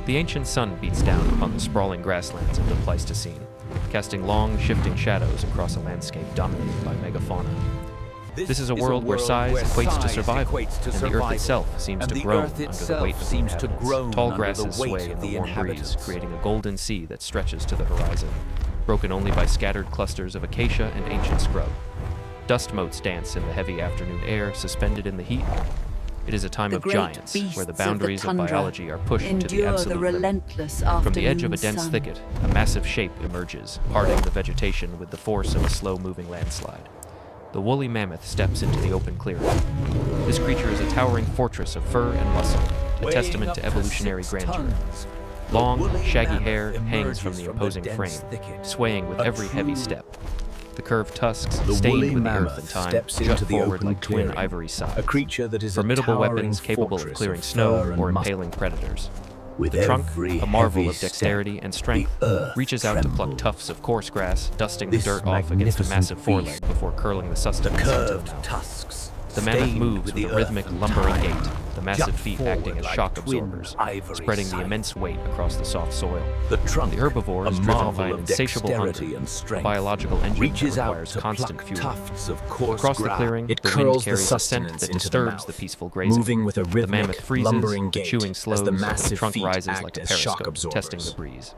The ancient sun beats down upon the sprawling grasslands of the Pleistocene, casting long, shifting shadows across a landscape dominated by megafauna. This is a world where size equates to survival, and the earth itself seems to groan under the weight of the inhabitants. Tall grasses sway in the warm breeze, creating a golden sea that stretches to the horizon, broken only by scattered clusters of acacia and ancient scrub. Dust motes dance in the heavy afternoon air, suspended in the heat. It is a time of giants, where the boundaries of biology are pushed to the absolute limit. From the edge of a dense thicket, a massive shape emerges, parting the vegetation with the force of a slow-moving landslide. The woolly mammoth steps into the open clearing. This creature is a towering fortress of fur and muscle, a testament to evolutionary grandeur. Long, shaggy hair hangs from the imposing frame, swaying with every heavy step. The curved tusks, stained with the earth and time, jut forward like twin ivory sides. Formidable weapons capable of clearing snow or impaling predators. The trunk, a marvel of dexterity and strength, reaches out to pluck tufts of coarse grass, dusting the dirt off against a massive foreleg before curling the sustenance into the mouth. The mammoth moves with a rhythmic, lumbering gait, the massive feet acting as shock absorbers, spreading the immense weight across the soft soil. The herbivore is driven by an insatiable hunger, a biological engine that requires constant fuel. Across the clearing, the wind carries a scent that disturbs the peaceful grazing. The mammoth freezes, the chewing slows, and the trunk rises like a periscope, testing the breeze.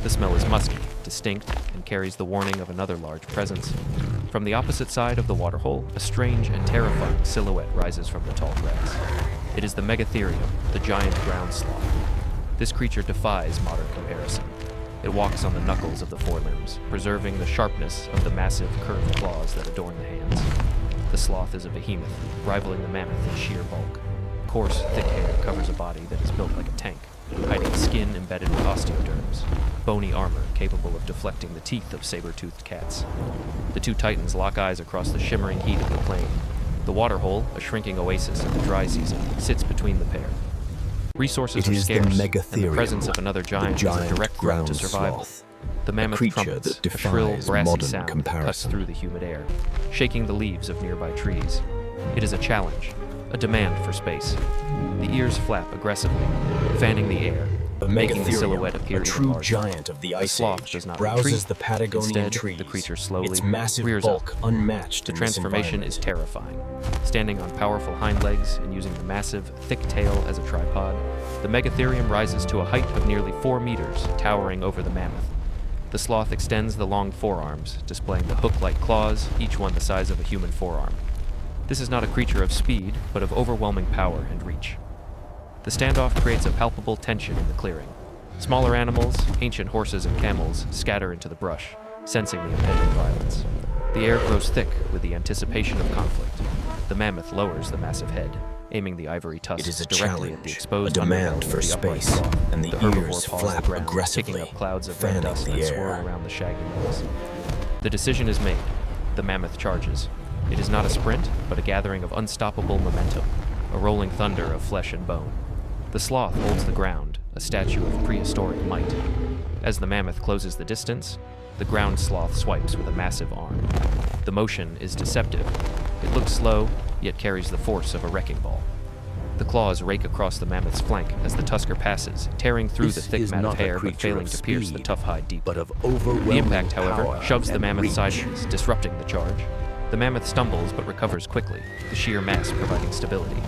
The smell is musky, distinct, and carries the warning of another large presence. From the opposite side of the waterhole, a strange and terrifying silhouette rises from the tall grass. It is the Megatherium, the giant ground sloth. This creature defies modern comparison. It walks on the knuckles of the forelimbs, preserving the sharpness of the massive curved claws that adorn the hands. The sloth is a behemoth, rivaling the mammoth in sheer bulk. Coarse, thick hair covers a body that is built like a tank, hiding skin embedded with osteoderms, bony armor capable of deflecting the teeth of saber-toothed cats. The two titans lock eyes across the shimmering heat of the plain. The waterhole, a shrinking oasis in the dry season, sits between the pair. Resources are scarce, and the presence of another giant is a direct threat to survival. The mammoth trumpets, a shrill, brassy sound that cuts through the humid air, shaking the leaves of nearby trees. It is a challenge, a demand for space. The ears flap aggressively, fanning the air, making the silhouette appear a true even larger. giant of the Ice Sloth Age, does not browses retreat. the Patagonian Instead, trees. the creature slowly its massive rears bulk up. unmatched The in this transformation environment. is terrifying. Standing on powerful hind legs and using the massive, thick tail as a tripod, the Megatherium rises to a height of nearly 4 meters, towering over the mammoth. The sloth extends the long forearms, displaying the hook-like claws, each one the size of a human forearm. This is not a creature of speed, but of overwhelming power and reach. The standoff creates a palpable tension in the clearing. Smaller animals, ancient horses and camels, scatter into the brush, sensing the impending violence. The air grows thick with the anticipation of conflict. The mammoth lowers the massive head, aiming the ivory tusks It is a directly at the challenge, exposed a demand underbelly for of the upright space, sloth. and the herbivore ears paws flap the ground, aggressively, kicking up clouds of fanning red dust the that air. swirl around the shaggy nose. The decision is made. The mammoth charges. It is not a sprint, but a gathering of unstoppable momentum, a rolling thunder of flesh and bone. The sloth holds the ground, a statue of prehistoric might. As the mammoth closes the distance, the ground sloth swipes with a massive arm. The motion is deceptive. It looks slow, yet carries the force of a wrecking ball. The claws rake across the mammoth's flank as the tusker passes, tearing through the thick mat of hair but failing to pierce the tough hide deep. The impact, however, shoves the mammoth sideways, disrupting the charge. The mammoth stumbles but recovers quickly, the sheer mass providing stability.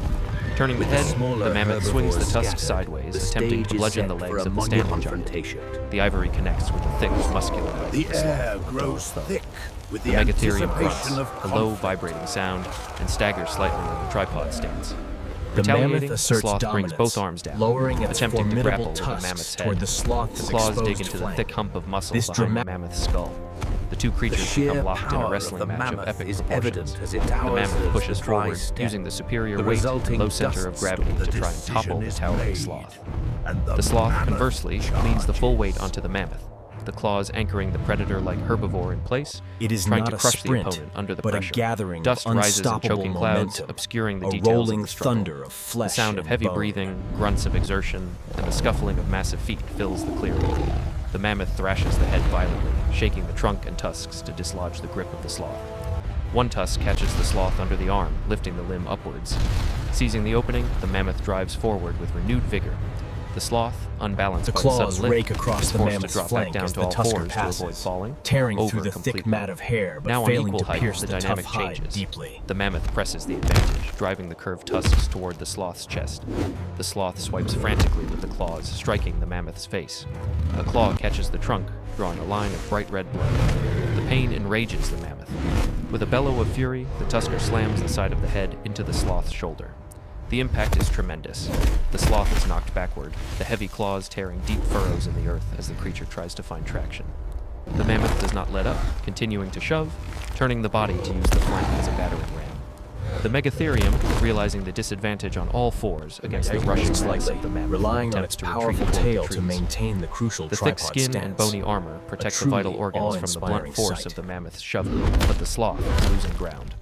Turning the head, the mammoth swings the tusk sideways, attempting to bludgeon the legs of the standing giant. The ivory connects with the thick, muscular body of the sloth. air grows thick with The Megatherium grunts, a low, vibrating sound, and staggers slightly in the tripod stance. The mammoth Retaliating, the asserts sloth brings dominance, both arms down, lowering its attempting to grapple formidable with the tusks mammoth's head. toward the sloth's The claws dig exposed into the flank. thick hump of muscle This behind the dramatic- mammoth's skull. The two creatures become locked in a wrestling match of epic proportions. The mammoth pushes forward, using the superior weight and low center of gravity to try and topple the towering sloth. The sloth, conversely, leans the full weight onto the mammoth, the claws anchoring the predator-like herbivore in place, It is trying not to a crush sprint, the opponent under the but pressure. a gathering Dust of rises in unstoppable choking clouds, momentum, obscuring the a details rolling of the struggle. thunder of The flesh sound of and heavy bone. breathing, grunts of exertion, and the scuffling of massive feet fills the clearing. The mammoth thrashes the head violently, shaking the trunk and tusks to dislodge the grip of the sloth. One tusk catches the sloth under the arm, lifting the limb upwards. Seizing the opening, the mammoth drives forward with renewed vigor. The sloth, unbalanced The by the claws sudden rake lift, across is the forced to mammoth's drop back flank down as to the all tusker fours to avoid passes, falling, tearing over through the thick completely. mat of hair, but Now on failing equal to height, pierce the the tough dynamic hide changes. deeply. The mammoth presses the advantage, driving the curved tusks toward the sloth's chest. The sloth swipes frantically with the claws, striking the mammoth's face. A claw catches the trunk, drawing a line of bright red blood. The pain enrages the mammoth. With a bellow of fury, the tusker slams the side of the head into the sloth's shoulder. The impact is tremendous. The sloth is knocked backward, the heavy claws tearing deep furrows in the earth as the creature tries to find traction. The mammoth does not let up, continuing to shove, turning the body to use the flank as a battering ram. The Megatherium, realizing the disadvantage on all fours against the rushing mass slightly, of the mammoth, relying on attempts its to retreat powerful toward tail the to trees. maintain the crucial The thick tripod skin stance. and bony armor protect the truly vital organs from the blunt awe-inspiring force sight. of the mammoth's shoving, but the sloth is losing ground.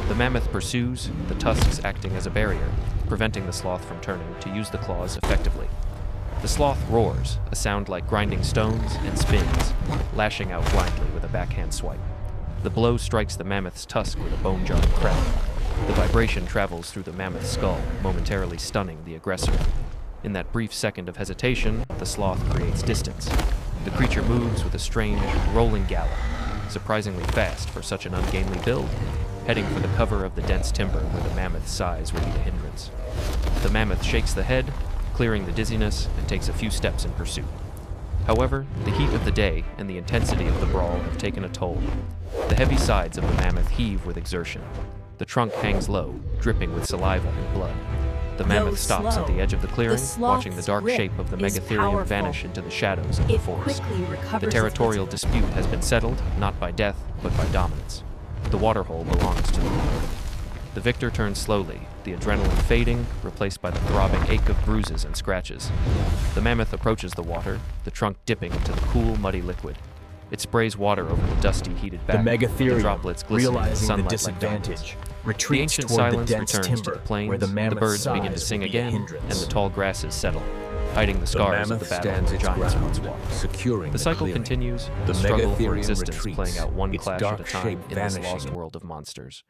The mammoth pursues, the tusks acting as a barrier, preventing the sloth from turning to use the claws effectively. The sloth roars, a sound like grinding stones, and spins, lashing out blindly with a backhand swipe. The blow strikes the mammoth's tusk with a bone-jarring crack. The vibration travels through the mammoth's skull, momentarily stunning the aggressor. In that brief second of hesitation, the sloth creates distance. The creature moves with a strange, rolling gallop, surprisingly fast for such an ungainly build, heading for the cover of the dense timber where the mammoth's size would be the hindrance. The mammoth shakes the head, clearing the dizziness, and takes a few steps in pursuit. However, the heat of the day and the intensity of the brawl have taken a toll. The heavy sides of the mammoth heave with exertion. The trunk hangs low, dripping with saliva and blood. The mammoth stops at the edge of the clearing, watching the dark shape of the Megatherium vanish into the shadows of the forest. The territorial dispute has been settled, not by death, but by dominance. The waterhole belongs to the mammoth. The victor turns slowly, the adrenaline fading, replaced by the throbbing ache of bruises and scratches. The mammoth approaches the water, the trunk dipping into the cool, muddy liquid. It sprays water over the dusty, heated The back, Megatherium, droplets glistening in the realizing the sunlight like disadvantage, diamonds. The retreats ancient toward the silence dense returns to timber, the plains, where the the mammoth's birds begin to size sing would be a again, and hindrance. the tall grasses settle, hiding the scars of the battle stands the its giants ground, once walked. securing The cycle clearing. continues, The the struggle for Megatherium existence retreats, playing out one its clash at a dark time shape in this vanishing. lost world of monsters.